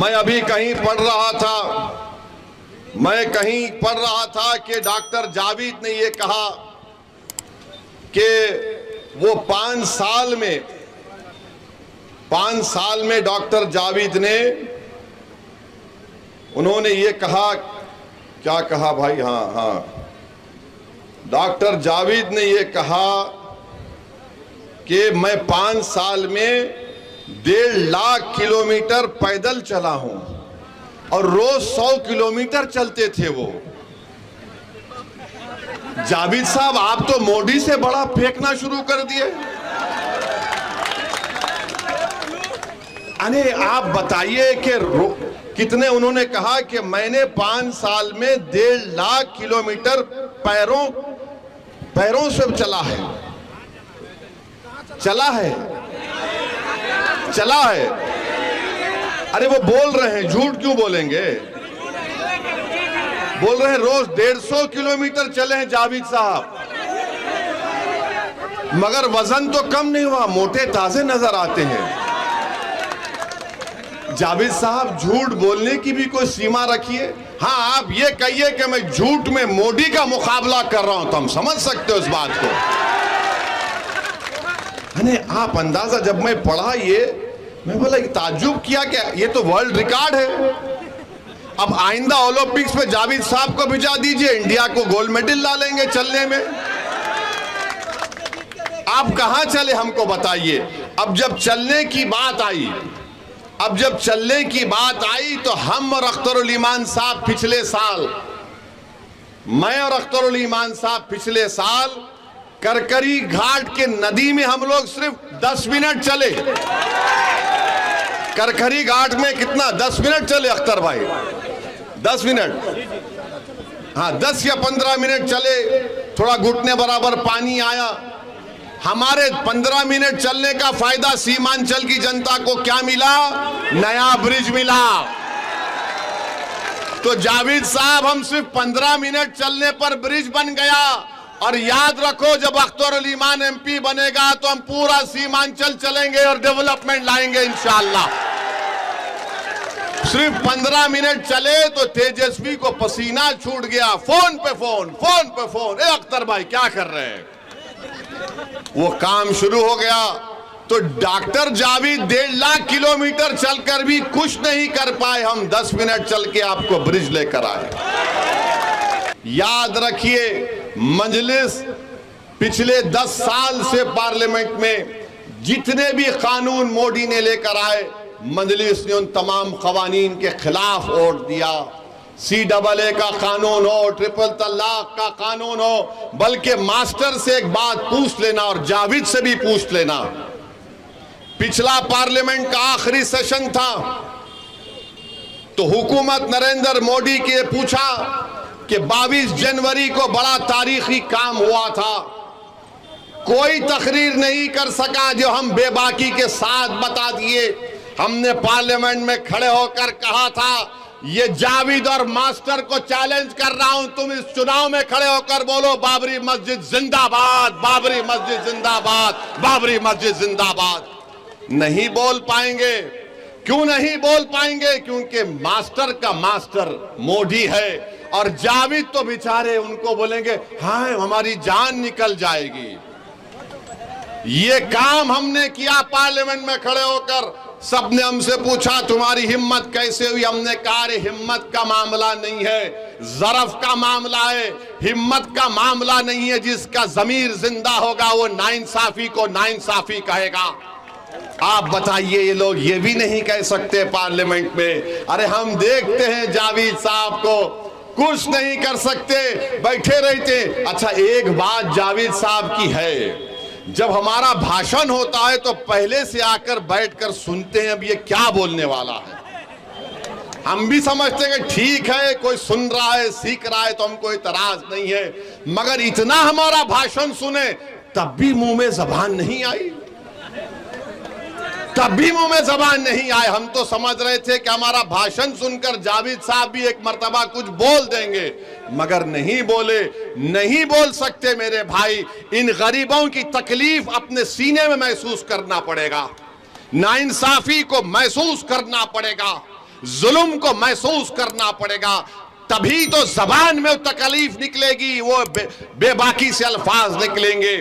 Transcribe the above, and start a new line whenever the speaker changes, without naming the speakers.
मैं अभी कहीं पढ़ रहा था कि डॉक्टर जावेद ने ये कहा कि वो 5 साल में डॉक्टर जावेद ने उन्होंने ये कहा, क्या कहा भाई, हाँ, डॉक्टर जावेद ने ये कहा कि मैं 5 साल में 1.5 लाख किलोमीटर पैदल चला हूं और रोज 100 किलोमीटर चलते थे वो। जावेद साहब, आप तो मोदी से बड़ा फेंकना शुरू कर दिए। अरे आप बताइए कि कितने, उन्होंने कहा कि मैंने 5 साल में 1.5 लाख किलोमीटर पैरों से चला है। अरे वो बोल रहे हैं, झूठ क्यों बोलेंगे? बोल रहे हैं रोज 150 किलोमीटर चले हैं जावेद साहब, मगर वजन तो कम नहीं हुआ, मोटे ताजे नजर आते हैं। जावेद साहब, झूठ बोलने की भी कोई सीमा रखिए। हाँ, आप ये कहिए कि मैं झूठ में मोदी का मुकाबला कर रहा हूं तो हम समझ सकते हो इस बात को। अरे आप अंदाजा, जब मैं पढ़ा ये, मैं बोला, ताज्जुब किया कि ये तो वर्ल्ड रिकॉर्ड है। अब आइंदा ओलंपिक्स में जावेद साहब को भिजा दीजिए, इंडिया को गोल्ड मेडल ला लेंगे चलने में। आप कहां चले हमको बताइए। अब जब चलने की बात आई तो हम और अख्तरुल ईमान साहब पिछले साल करकरी घाट के नदी में हम लोग सिर्फ 10 मिनट चले। करकरी घाट में कितना, 10 मिनट चले अख्तर भाई, 10 मिनट, हाँ 10 या 15 मिनट चले। थोड़ा घुटने बराबर पानी आया। हमारे 15 मिनट चलने का फायदा सीमांचल की जनता को क्या मिला? नया ब्रिज मिला। तो जावेद साहब, हम सिर्फ 15 मिनट चलने पर ब्रिज बन गया। और याद रखो, जब अख्तरुल ईमान MP बनेगा तो हम पूरा सीमांचल चलेंगे और डेवलपमेंट लाएंगे इंशाअल्लाह। सिर्फ 15 मिनट चले तो तेजस्वी को पसीना छूट गया। फोन पे फोन, ए अख्तर भाई क्या कर रहे हैं? वो काम शुरू हो गया। तो डॉक्टर जावेद 1.5 लाख किलोमीटर चलकर भी कुछ नहीं कर पाए, हम 10 मिनट चल के आपको ब्रिज लेकर आए। याद रखिए, मजलिस पिछले 10 साल से पार्लियामेंट में जितने भी कानून मोदी ने लेकर आए, मजलिस ने उन तमाम कवानीन के खिलाफ वोट दिया। CAA का कानून हो, ट्रिपल तलाक का कानून हो, बल्कि मास्टर से एक बात पूछ लेना और जावेद से भी पूछ लेना। पिछला पार्लियामेंट का आखिरी सेशन था तो हुकूमत नरेंद्र मोदी के पूछा कि 22 जनवरी को बड़ा तारीखी काम हुआ था, कोई तकरीर नहीं कर सका जो हम बेबाकी के साथ बता दिए। हमने पार्लियामेंट में खड़े होकर कहा था, ये जावेद और मास्टर को चैलेंज कर रहा हूं, तुम इस चुनाव में खड़े होकर बोलो बाबरी मस्जिद जिंदाबाद, बाबरी मस्जिद जिंदाबाद, बाबरी मस्जिद जिंदाबाद। नहीं बोल पाएंगे। क्यों नहीं बोल पाएंगे? क्योंकि मास्टर का मास्टर मोदी है और जावेद तो बेचारे उनको बोलेंगे हाँ हमारी जान निकल जाएगी। ये काम हमने किया पार्लियामेंट में खड़े होकर। सबने हमसे पूछा तुम्हारी हिम्मत कैसे हुई? हमने कहा हिम्मत का मामला नहीं है, ज़रफ का मामला है। हिम्मत का मामला नहीं है। जिसका ज़मीर जिंदा होगा वो नाइंसाफी को नाइंसाफी कहेगा। आप बताइए, ये लोग ये भी नहीं कह सकते पार्लियामेंट में? अरे हम देखते हैं जावेद साहब को, कुछ नहीं कर सकते, बैठे रहते। अच्छा, एक बात जावेद साहब की है, जब हमारा भाषण होता है तो पहले से आकर बैठकर सुनते हैं अब ये क्या बोलने वाला है। हम भी समझते हैं कि ठीक है, कोई सुन रहा है, सीख रहा है तो हमको इतराज नहीं है, मगर इतना हमारा भाषण सुने तब भी मुंह में जबान नहीं आई, तब भी मुंह में जबान नहीं आए। हम तो समझ रहे थे कि हमारा भाषण सुनकर जावेद साहब भी एक मर्तबा कुछ बोल देंगे, मगर नहीं बोले। नहीं बोल सकते मेरे भाई। इन गरीबों की तकलीफ अपने सीने में महसूस करना पड़ेगा, नाइंसाफी को महसूस करना पड़ेगा। जुल्म को महसूस करना पड़ेगा, तभी तो जबान में तकलीफ निकलेगी, वो बेबाकी से अल्फाज निकलेंगे।